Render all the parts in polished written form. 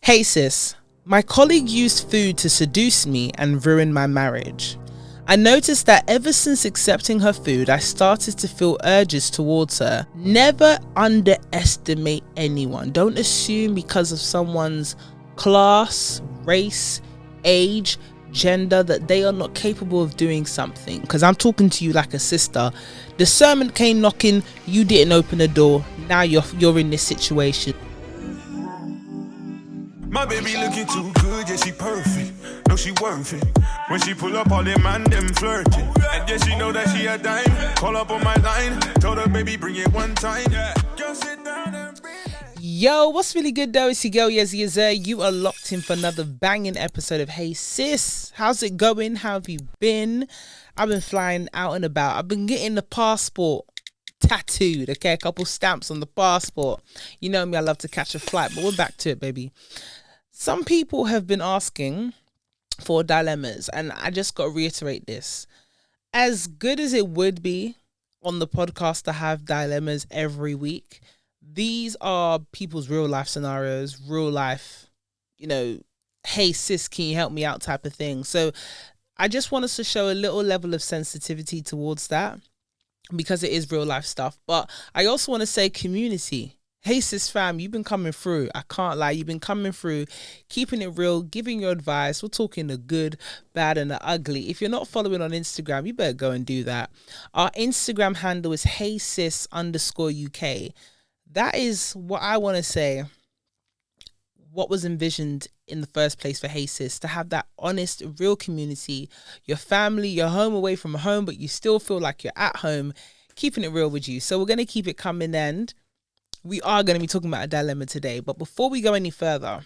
Hey sis, my colleague used food to seduce me and ruin my marriage. I noticed that ever since accepting her food, I started to feel urges towards her. Never underestimate anyone. Don't assume because of someone's class, race, age, gender that they are not capable of doing something. Because I'm talking to you like a sister. The sermon came knocking, you didn't open the door. Now you're in this situation. My baby looking too good, yeah, she perfect. No, she worth it. When she pull up, all them man, them flirting. And yeah, she know that she a dime. Call up on my line. Told her, baby, bring it one time. Yeah. Girl, sit down and relax. Yo, what's really good though? It's your girl Yezzir. You are locked in for another banging episode of Hey Sis. How's it going? How have you been? I've been flying out and about. I've been getting the passport tattooed, okay? A couple stamps on the passport. You know me, I love to catch a flight, but we're back to it, baby. Some people have been asking for dilemmas, and I just got to reiterate this. As good as it would be on the podcast to have dilemmas every week, these are people's real life scenarios, real life, hey sis, can you help me out type of thing. So I just want us to show a little level of sensitivity towards that because it is real life stuff. But I also want to say community. Hey Sis Fam, you've been coming through. I can't lie. You've been coming through, keeping it real, giving your advice. We're talking the good, bad, and the ugly. If you're not following on Instagram, you better go and do that. Our Instagram handle is HeySisUK. That is what I want to say. What was envisioned in the first place for Hey Sis, to have that honest, real community, your family, your home away from home, but you still feel like you're at home, keeping it real with you. So we're going to keep it coming, and we are going to be talking about a dilemma today. But before we go any further,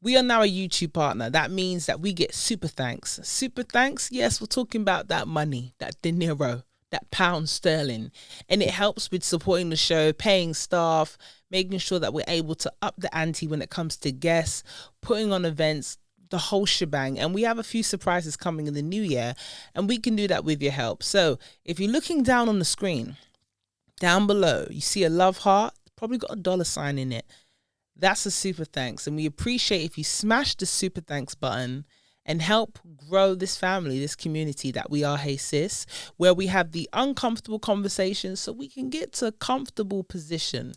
we are now a YouTube partner. That means that we get super thanks. Super thanks, yes, we're talking about that money, that dinero, that pound sterling. And it helps with supporting the show, paying staff, making sure that we're able to up the ante when it comes to guests, putting on events, the whole shebang. And we have a few surprises coming in the new year, and we can do that with your help. So if you're looking down on the screen, down below, you see a love heart, probably got a $sign in it. That's a super thanks. And we appreciate if you smash the super thanks button and help grow this family, this community that we are Hey Sis, where we have the uncomfortable conversations so we can get to a comfortable position,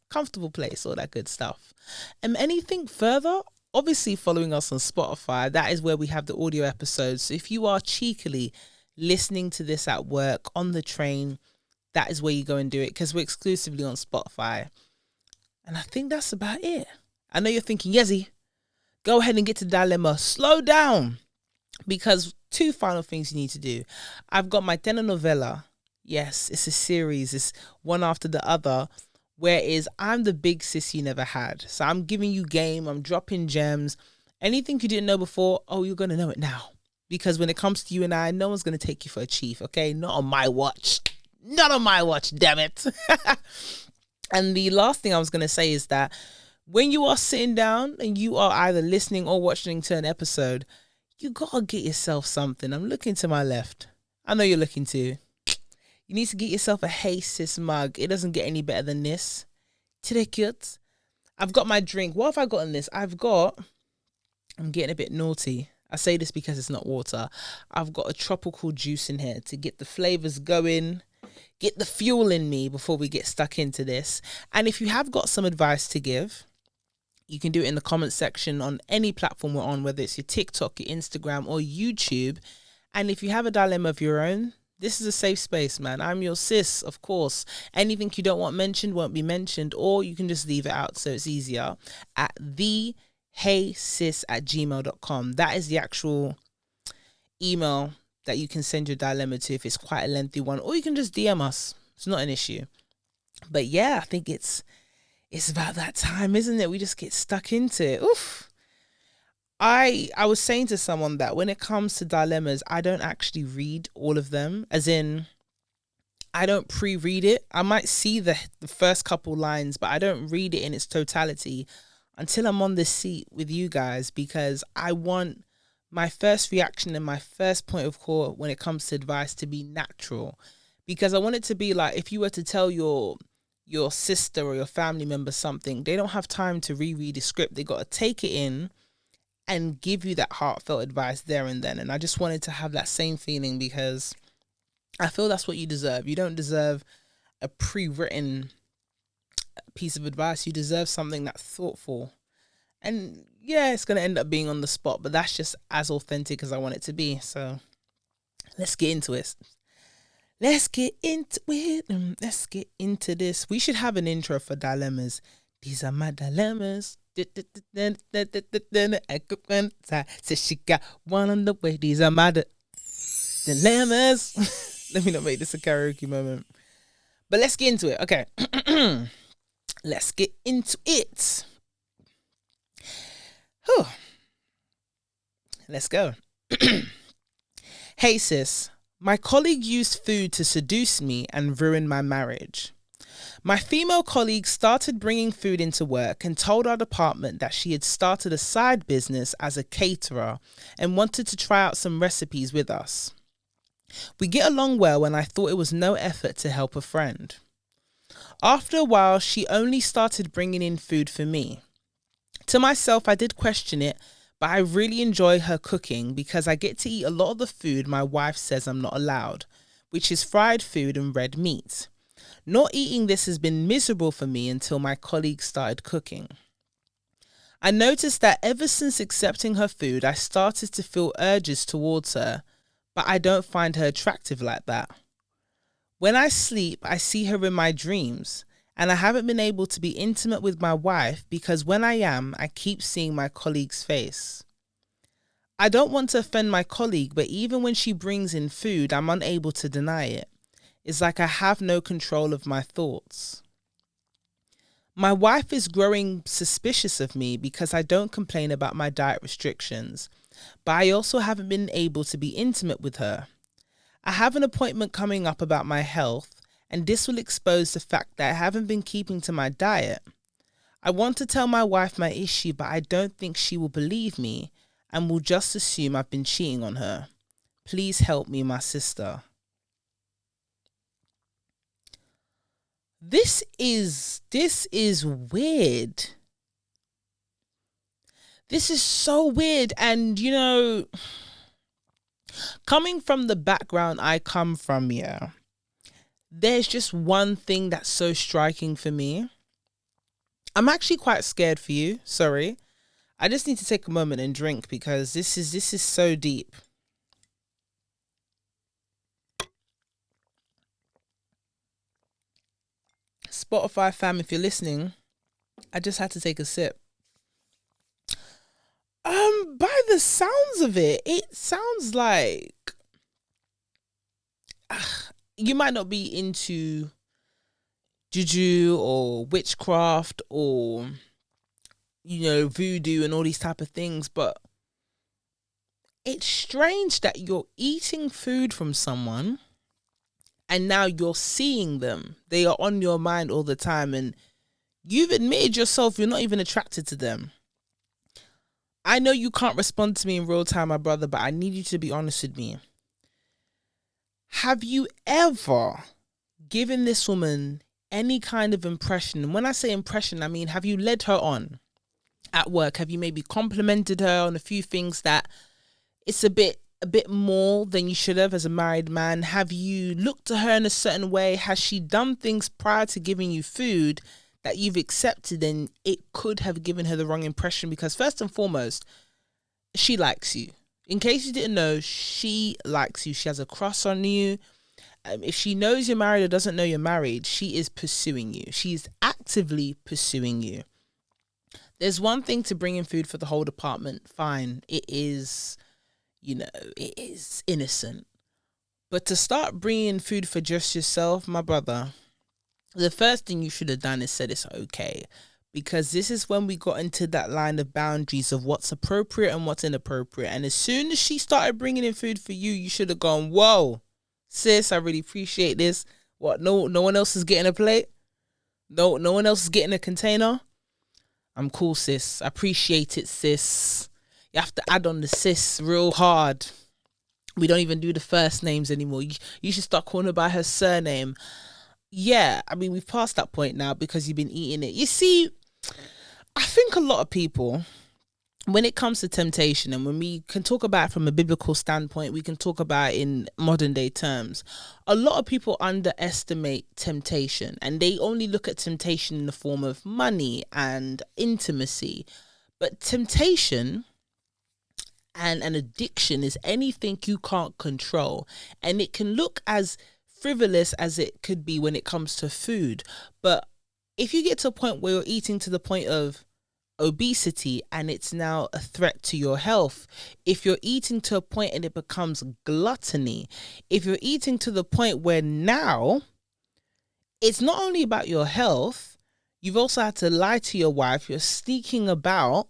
comfortable place, all that good stuff. And anything further, obviously following us on Spotify, that is where we have the audio episodes. So if you are cheekily listening to this at work, on the train, that is where you go and do it, because we're exclusively on Spotify. And I think that's about it. I know you're thinking, Yezzi, go ahead and get to dilemma. Slow down. Because two final things you need to do. I've got my telenovela. Yes, it's a series. It's one after the other. Whereas I'm the big sis you never had. So I'm giving you game. I'm dropping gems. Anything you didn't know before, you're going to know it now. Because when it comes to you and I, no one's going to take you for a chief, okay? Not on my watch. Not on my watch, damn it. And the last thing I was going to say is that when you are sitting down and you are either listening or watching to an episode, you got to get yourself something. I'm looking to my left. I know you're looking too. You need to get yourself a Hey Sis mug. It doesn't get any better than this. Today, cute. I've got my drink. What have I got in this? I'm getting a bit naughty. I say this because it's not water. I've got a tropical juice in here to get the flavors going, get the fuel in me before we get stuck into this. And if you have got some advice to give, you can do it in the comment section on any platform we're on, whether it's your TikTok, your Instagram, or YouTube. And if you have a dilemma of your own, this is a safe space, man. I'm your sis, of course. Anything you don't want mentioned won't be mentioned, or you can just leave it out so it's easier at TheHeySis@gmail.com. That is the actual email that you can send your dilemma to if it's quite a lengthy one, or you can just DM us. It's not an issue. But yeah, I think it's about that time, isn't it? We just get stuck into it. Oof. I was saying to someone that when it comes to dilemmas, I don't actually read all of them, as in I don't pre-read it. I might see the first couple lines, but I don't read it in its totality until I'm on the seat with you guys, because I want my first reaction and my first point of call when it comes to advice to be natural. Because I want it to be like if you were to tell your your sister or your family member something, they don't have time to reread the script. They got to take it in and give you that heartfelt advice there and then. And I just wanted to have that same feeling because I feel that's what you deserve. You don't deserve a pre-written piece of advice. You deserve something that's thoughtful. And yeah, it's going to end up being on the spot, but that's just as authentic as I want it to be. So let's get into it. Let's get into it. Let's get into this. We should have an intro for dilemmas. These are my dilemmas. Says she got one on the way. These are my dilemmas. Let me not make this a karaoke moment. But let's get into it. Okay. Let's get into it. Whew. Let's go. Hey sis. My colleague used food to seduce me and ruin my marriage. My female colleague started bringing food into work and told our department that she had started a side business as a caterer and wanted to try out some recipes with us. We get along well and I thought it was no effort to help a friend. After a while, she only started bringing in food for me. To myself, I did question it, but I really enjoy her cooking because I get to eat a lot of the food my wife says I'm not allowed, which is fried food and red meat. Not eating this has been miserable for me until my colleague started cooking. I noticed that ever since accepting her food, I started to feel urges towards her, but I don't find her attractive like that. When I sleep, I see her in my dreams, and I haven't been able to be intimate with my wife because when I am, I keep seeing my colleague's face. I don't want to offend my colleague, but even when she brings in food, I'm unable to deny it. It's like I have no control of my thoughts. My wife is growing suspicious of me because I don't complain about my diet restrictions, but I also haven't been able to be intimate with her. I have an appointment coming up about my health, and this will expose the fact that I haven't been keeping to my diet. I want to tell my wife my issue, but I don't think she will believe me and will just assume I've been cheating on her. Please help me, my sister. This is weird. This is so weird. And, you know, coming from the background I come from, yeah, there's just one thing that's so striking for me. I'm actually quite scared for you. Sorry. I just need to take a moment and drink because this is so deep. Spotify fam, if you're listening, I just had to take a sip. By the sounds of it, it sounds like you might not be into juju or witchcraft or, you know, voodoo and all these type of things, but it's strange that you're eating food from someone and now you're seeing them. They are on your mind all the time and you've admitted yourself you're not even attracted to them. I know you can't respond to me in real time, my brother, but I need you to be honest with me. Have you ever given this woman any kind of impression? And when I say impression, I mean, have you led her on at work? Have you maybe complimented her on a few things that it's a bit more than you should have as a married man? Have you looked to her in a certain way? Has she done things prior to giving you food that you've accepted and it could have given her the wrong impression? Because first and foremost, she likes you. In case you didn't know, she likes you. She has a crush on you. If she knows you're married or doesn't know you're married, she is pursuing you. She's actively pursuing you. There's one thing to bring in food for the whole department. Fine. It is, you know, it is innocent. But to start bringing food for just yourself, my brother, the first thing you should have done is said it's okay. Because this is when we got into that line of boundaries of what's appropriate and what's inappropriate. And as soon as she started bringing in food for you, you should have gone, whoa, sis, I really appreciate this. What, no one else is getting a plate? No one else is getting a container? I'm cool, sis. I appreciate it, sis. You have to add on the sis real hard. We don't even do the first names anymore. You should start calling her by her surname. yeah, I mean, we've passed that point now because you've been eating it. You see, I think a lot of people, when it comes to temptation, and when we can talk about it from a biblical standpoint, we can talk about it in modern day terms. A lot of people underestimate temptation, and they only look at temptation in the form of money and intimacy. But temptation and an addiction is anything you can't control, and it can look as frivolous as it could be when it comes to food. But if you get to a point where you're eating to the point of obesity and it's now a threat to your health, if you're eating to a point and it becomes gluttony, if you're eating to the point where now it's not only about your health, you've also had to lie to your wife, you're sneaking about,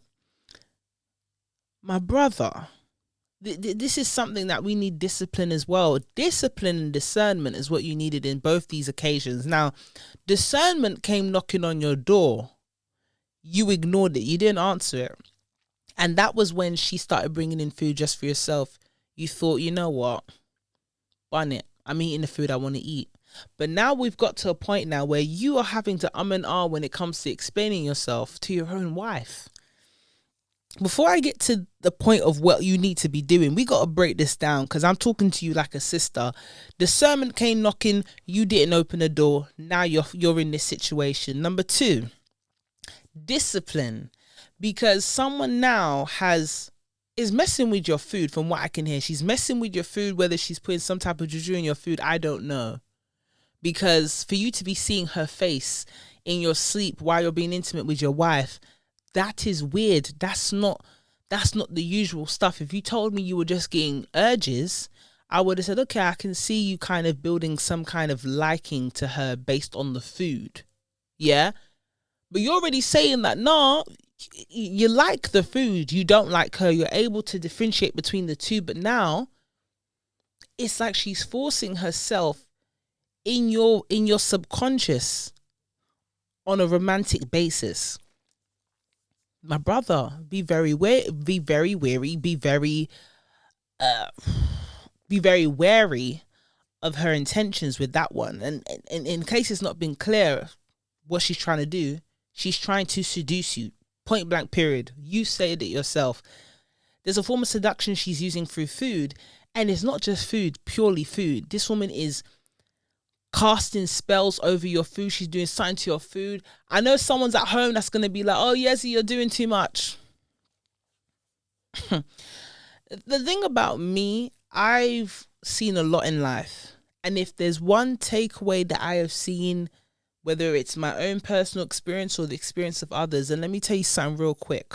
my brother, this is something that we need discipline as well. Discipline and discernment is what you needed in both these occasions. Now, discernment came knocking on your door. You ignored it. You didn't answer it. And that was when she started bringing in food just for yourself. You thought, you know what? Bun it. I'm eating the food I want to eat. But now we've got to a point now where you are having to and ah when it comes to explaining yourself to your own wife. Before I get to the point of what you need to be doing, we got to break this down because I'm talking to you like a sister. Discernment came knocking. You didn't open the door. Now you're in this situation. Number 2, discipline, because someone now is messing with your food. From what I can hear, she's messing with your food. Whether she's putting some type of juju in your food, I don't know, because for you to be seeing her face in your sleep while you're being intimate with your wife, that is weird. That's not the usual stuff. If you told me you were just getting urges, I would have said, okay, I can see you kind of building some kind of liking to her based on the food. Yeah. But you're already saying that, no, you like the food, you don't like her. You're able to differentiate between the two. But now it's like she's forcing herself in your subconscious on a romantic basis. My brother, be very wary, be very wary of her intentions with that one. And in case it's not been clear what she's trying to do, she's trying to seduce you. Point blank period. You said it yourself. There's a form of seduction she's using through food, and it's not just food, purely food. This woman is casting spells over your food. She's doing something to your food. I know someone's at home that's going to be like, oh, Yezzi, you're doing too much. The thing about me, I've seen a lot in life. And if there's one takeaway that I have seen, whether it's my own personal experience or the experience of others, and let me tell you something real quick.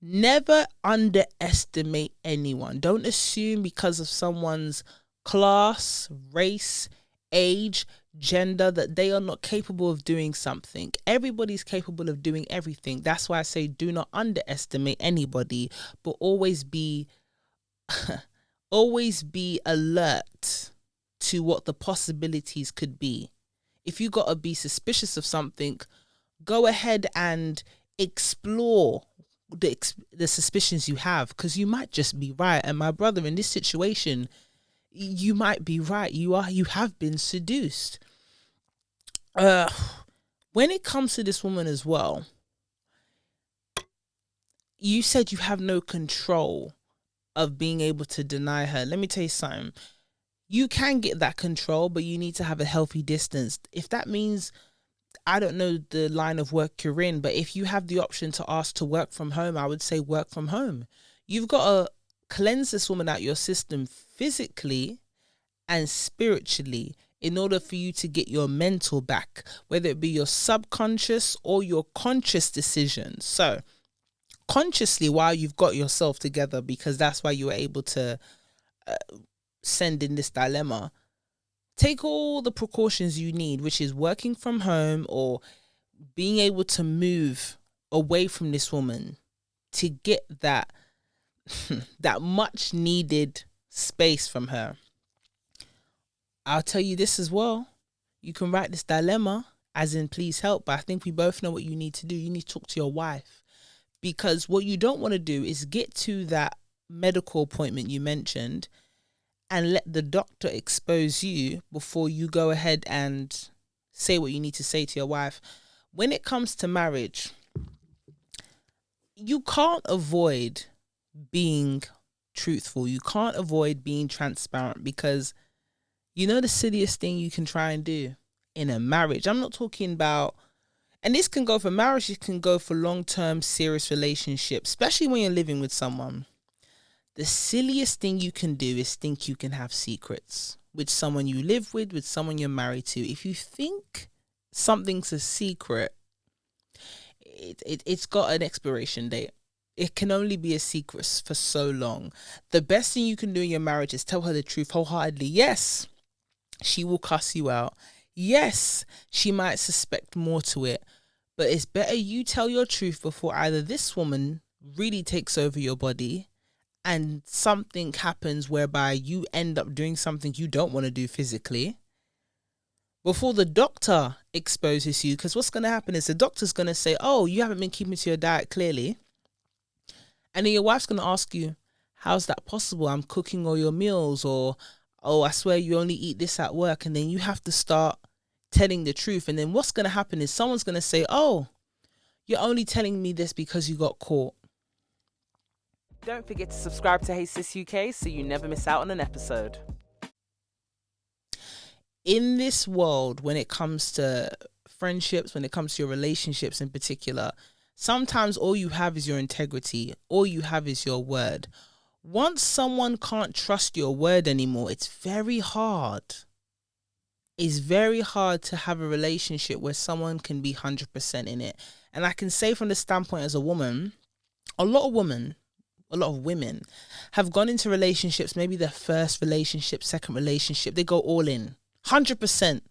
Never underestimate anyone. Don't assume because of someone's class, race, age, gender that they are not capable of doing something. Everybody's capable of doing everything. That's why I say do not underestimate anybody, but always be alert to what the possibilities could be. If you got to be suspicious of something, go ahead and explore the suspicions you have, because you might just be right. And my brother, in this situation, you might be right. You have been seduced. When it comes to this woman as well, you said you have no control of being able to deny her. Let me tell you something. You can get that control, but you need to have a healthy distance. If that means, I don't know the line of work you're in, but if you have the option to ask to work from home, I would say work from home. You've got to cleanse this woman out your system physically and spiritually in order for you to get your mental back, whether it be your subconscious or your conscious decisions. So consciously, while you've got yourself together, because that's why you were able to send in this dilemma, take all the precautions you need, which is working from home or being able to move away from this woman to get that that much needed space from her. I'll tell you this as well. You can write this dilemma as in please help, but I think we both know what you need to do. You need to talk to your wife, because what you don't want to do is get to that medical appointment you mentioned and let the doctor expose you before you go ahead and say what you need to say to your wife. When it comes to marriage, you can't avoid being truthful. You can't avoid being transparent, because you know the silliest thing you can try and do in a marriage. I'm not talking about, and this can go for marriage, it can go for long-term serious relationships, especially when you're living with someone. The silliest thing you can do is think you can have secrets with someone you live with someone you're married to. If you think something's a secret, it's got an expiration date. It can only be a secret for so long. The best thing you can do in your marriage is tell her the truth wholeheartedly. Yes, she will cuss you out. Yes, she might suspect more to it. But it's better you tell your truth before either this woman really takes over your body and something happens whereby you end up doing something you don't want to do physically, before the doctor exposes you. Because what's going to happen is the doctor's going to say, oh, you haven't been keeping to your diet clearly. And then your wife's going to ask you, how's that possible? I'm cooking all your meals. Or, oh, I swear you only eat this at work. And then you have to start telling the truth. And then what's going to happen is someone's going to say, oh, you're only telling me this because you got caught. Don't forget to subscribe to Hey Sis UK so you never miss out on an episode. In this world, when it comes to friendships, when it comes to your relationships in particular, sometimes all you have is your integrity. All you have is your word. Once someone can't trust your word anymore, it's very hard. It's very hard to have a relationship where someone can be 100% in it. And I can say from the standpoint as a woman, a lot of women have gone into relationships, maybe their first relationship, second relationship, they go all in, 100%.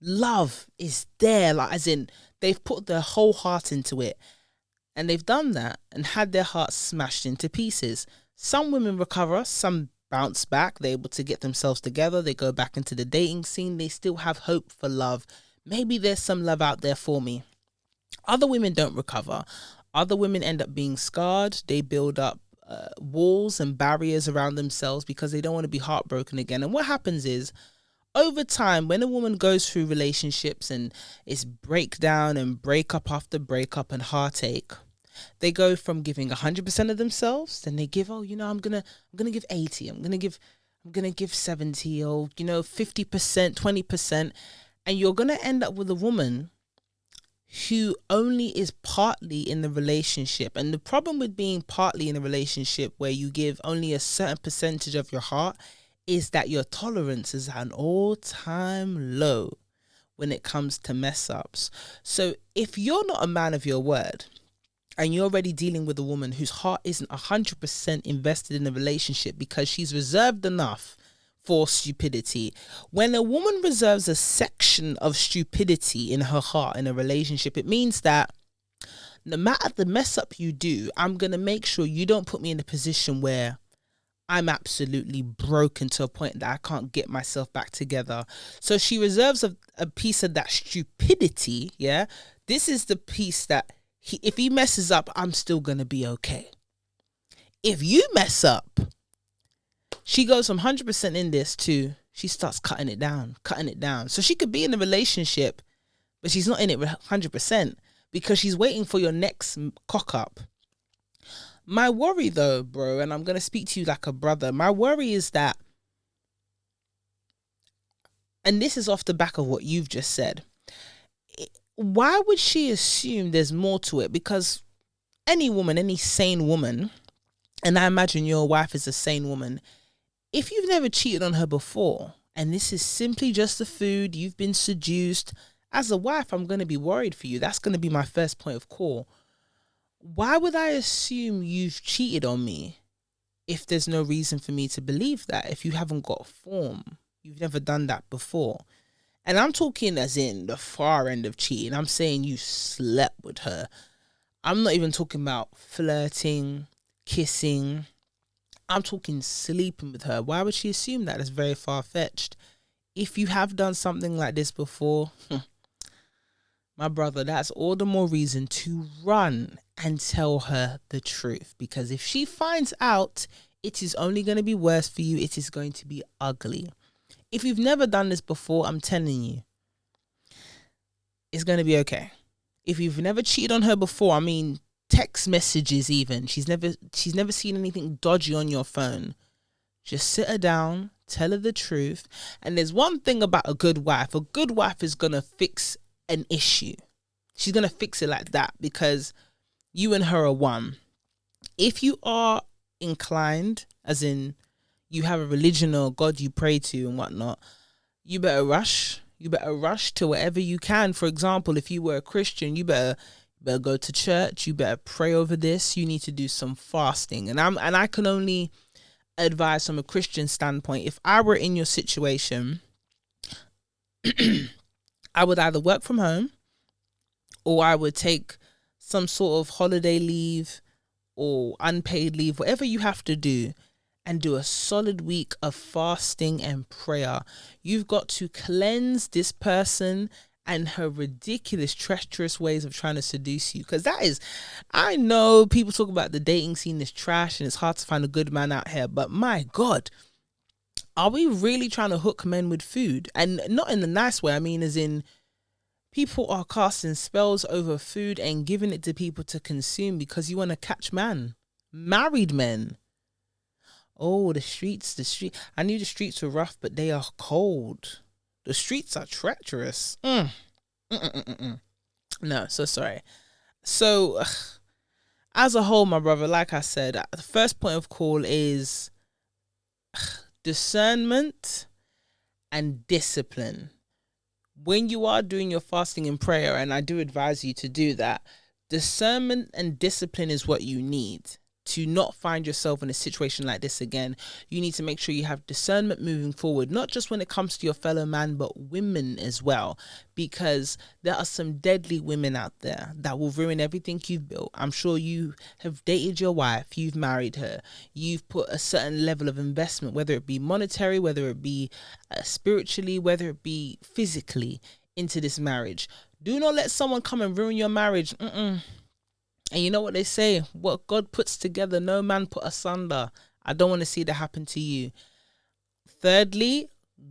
Love is there, like as in they've put their whole heart into it, and they've done that and had their hearts smashed into pieces. Some women recover, some bounce back, they're able to get themselves together, they go back into the dating scene, they still have hope for love. Maybe there's some love out there for me. Other women don't recover. Other women end up being scarred. They build up walls and barriers around themselves because they don't want to be heartbroken again. And what happens is, over time, when a woman goes through relationships and it's breakdown and breakup after breakup and heartache, they go from giving 100% of themselves, then they give, oh, you know, I'm gonna give 80, I'm gonna give 70, or 50%, 20%, and you're gonna end up with a woman who only is partly in the relationship. And the problem with being partly in a relationship where you give only a certain percentage of your heart is that your tolerance is at an all-time low when it comes to mess ups. So if you're not a man of your word and you're already dealing with a woman whose heart isn't 100% invested in a relationship because she's reserved enough for stupidity. When a woman reserves a section of stupidity in her heart in a relationship, it means that no matter the mess up you do, I'm going to make sure you don't put me in a position where I'm absolutely broken to a point that I can't get myself back together. So she reserves a piece of that stupidity, yeah? This is the piece that if he messes up, I'm still going to be okay. If you mess up, she goes from 100% in this to she starts cutting it down. So she could be in a relationship, but she's not in it 100% because she's waiting for your next cock up. My worry though, bro, and I'm going to speak to you like a brother, my worry is that, and this is off the back of what you've just said, why would she assume there's more to it? Because any woman, any sane woman, and I imagine your wife is a sane woman, if you've never cheated on her before, and this is simply just the food, you've been seduced, as a wife, I'm going to be worried for you. That's going to be my first point of call. Why would I assume you've cheated on me if there's no reason for me to believe that? If you haven't got form, you've never done that before. And I'm talking as in the far end of cheating. I'm saying you slept with her. I'm not even talking about flirting, kissing. I'm talking sleeping with her. Why would she assume that? That's very far-fetched. If you have done something like this before, my brother, that's all the more reason to run and tell her the truth. Because if she finds out it is only going to be worse for you. It is going to be ugly. If you've never done this before, I'm telling you, it's going to be okay. If you've never cheated on her before, I mean, text messages even, she's never seen anything dodgy on your phone, just sit her down, tell her the truth. And there's one thing about a good wife is going to fix an issue. She's going to fix it like that, because you and her are one. If you are inclined, as in you have a religion or God you pray to and whatnot, you better rush to wherever you can. For example, if you were a Christian, you better go to church, you better pray over this, you need to do some fasting. And I can only advise from a Christian standpoint. If I were in your situation, I would either work from home, or I would take some sort of holiday leave or unpaid leave, whatever you have to do, and do a solid week of fasting and prayer. You've got to cleanse this person and her ridiculous, treacherous ways of trying to seduce you. Because that is, I know people talk about the dating scene is trash and it's hard to find a good man out here, but my God, are we really trying to hook men with food? And not in the nice way, I mean as in, people are casting spells over food and giving it to people to consume because you want to catch married men. Oh, the streets. I knew the streets were rough, but they are cold. The streets are treacherous. No, so sorry. So, as a whole, my brother, like I said, the first point of call is discernment and discipline. When you are doing your fasting and prayer, and I do advise you to do that, discernment and discipline is what you need to not find yourself in a situation like this again. You need to make sure you have discernment moving forward, not just when it comes to your fellow man, but women as well, because there are some deadly women out there that will ruin everything you've built. I'm sure you have dated your wife, you've married her, you've put a certain level of investment, whether it be monetary, whether it be spiritually, whether it be physically, into this marriage. Do not let someone come and ruin your marriage. And you know what they say, what God puts together, no man put asunder. I don't want to see that happen to you. Thirdly,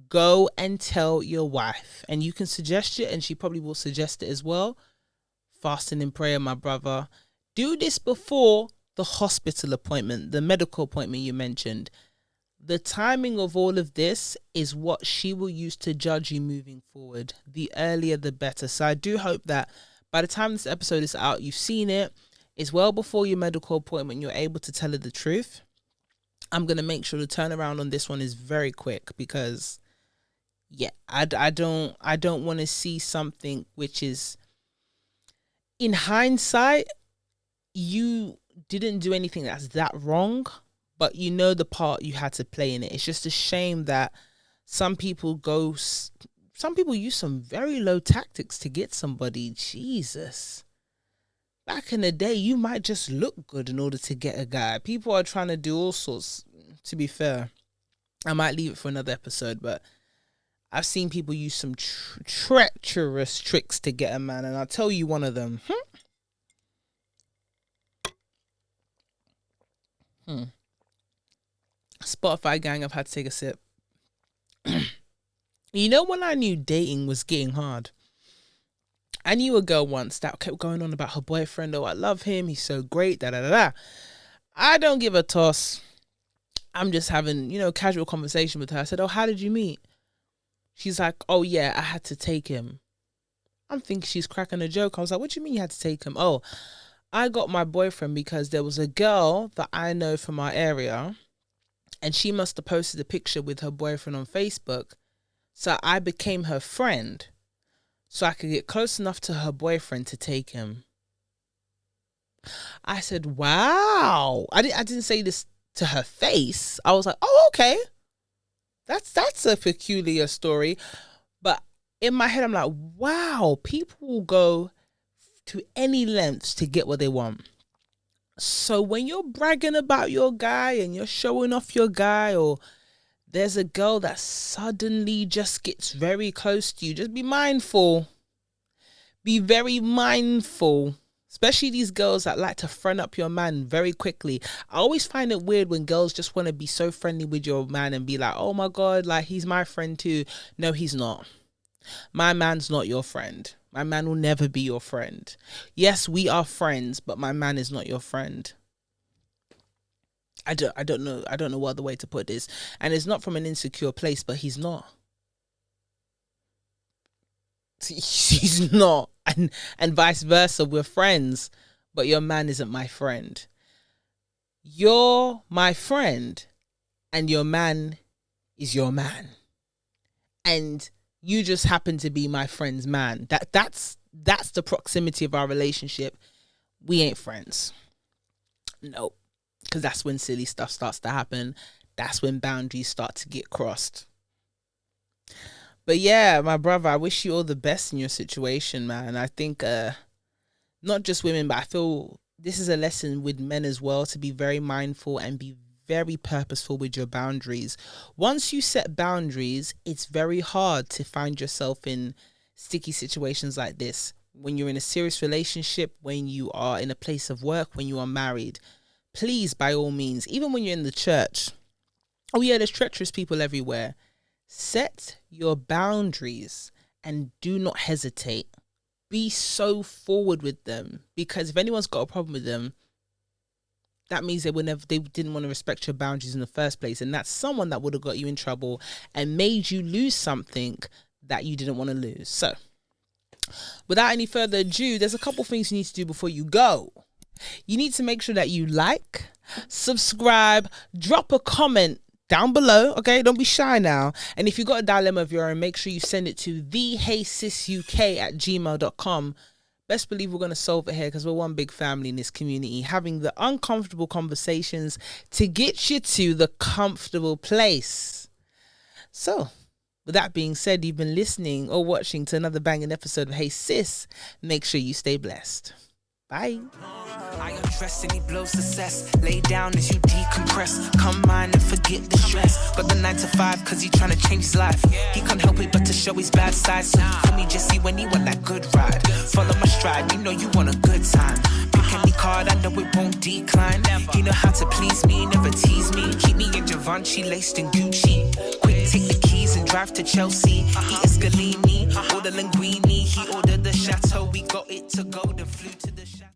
go and tell your wife. And you can suggest it, and she probably will suggest it as well. Fasting and prayer, my brother. Do this before the hospital appointment, the medical appointment you mentioned. The timing of all of this is what she will use to judge you moving forward. The earlier, the better. So I do hope that by the time this episode is out, you've seen it. It's well before your medical appointment. You're able to tell her the truth. I'm going to make sure the turnaround on this one is very quick, because I don't want to see something which is, in hindsight, you didn't do anything that's that wrong, but you know the part you had to play in it. It's just a shame that some people use some very low tactics to get somebody. Jesus. Back in the day, you might just look good in order to get a guy. People are trying to do all sorts. To be fair, I might leave it for another episode, but I've seen people use some treacherous tricks to get a man, and I'll tell you one of them. Spotify gang, I've had to take a sip. You know, when I knew dating was getting hard, I knew a girl once that kept going on about her boyfriend. Oh, I love him. He's so great. Da da da da. I don't give a toss. I'm just having, casual conversation with her. I said, oh, how did you meet? She's like, oh, yeah, I had to take him. I'm thinking she's cracking a joke. I was like, what do you mean you had to take him? Oh, I got my boyfriend because there was a girl that I know from our area, and she must have posted a picture with her boyfriend on Facebook. So I became her friend, so I could get close enough to her boyfriend to take him. I said, wow. I didn't say this to her face. I was like, oh, okay. That's a peculiar story. But in my head, I'm like, wow, people will go to any lengths to get what they want. So when you're bragging about your guy and you're showing off your guy, or there's a girl that suddenly just gets very close to you, just be mindful. Be very mindful. Especially these girls that like to friend up your man very quickly. I always find it weird when girls just want to be so friendly with your man and be like, oh my God, like he's my friend too. No, he's not. My man's not your friend. My man will never be your friend. Yes, we are friends, but my man is not your friend. I don't know what other way to put this. And it's not from an insecure place, but he's not. He's not. And vice versa. We're friends, but your man isn't my friend. You're my friend, and your man is your man. And you just happen to be my friend's man. That's the proximity of our relationship. We ain't friends. No. Because that's when silly stuff starts to happen. That's when boundaries start to get crossed. But yeah, my brother, I wish you all the best in your situation, man. I think not just women, but I feel this is a lesson with men as well, to be very mindful and be very purposeful with your boundaries. Once you set boundaries, it's very hard to find yourself in sticky situations like this. When you're in a serious relationship, when you are in a place of work, when you are married, please, by all means, even when you're in the church, oh yeah, there's treacherous people everywhere. Set your boundaries and do not hesitate. Be so forward with them, because if anyone's got a problem with them, that means they didn't want to respect your boundaries in the first place. And that's someone that would have got you in trouble and made you lose something that you didn't want to lose. So without any further ado, there's a couple things you need to do before you go. You need to make sure that you like, subscribe, drop a comment down below, okay? Don't be shy now. And if you've got a dilemma of your own, make sure you send it to TheHeySisUK@gmail.com. Best believe we're going to solve it here, because we're one big family in this community, having the uncomfortable conversations to get you to the comfortable place. So, with that being said, you've been listening or watching to another banging episode of Hey Sis. Make sure you stay blessed. Bye. I undress and he blows success. Lay down as you decompress. Come mine and forget the stress. Got the 9 to 5 cause he tryna change his life. He can't help it but to show his bad side. So he call me Yezzi when he want that good ride. Follow my stride, you know you want a good time. Pick any card, I know it won't decline. He know how to please me, never tease me. Keep me in Givenchy, laced in Gucci. Quick, take the keys and drive to Chelsea. Eat a Scalini, order linguine. He ordered the chateau, we got it to go, then flew to the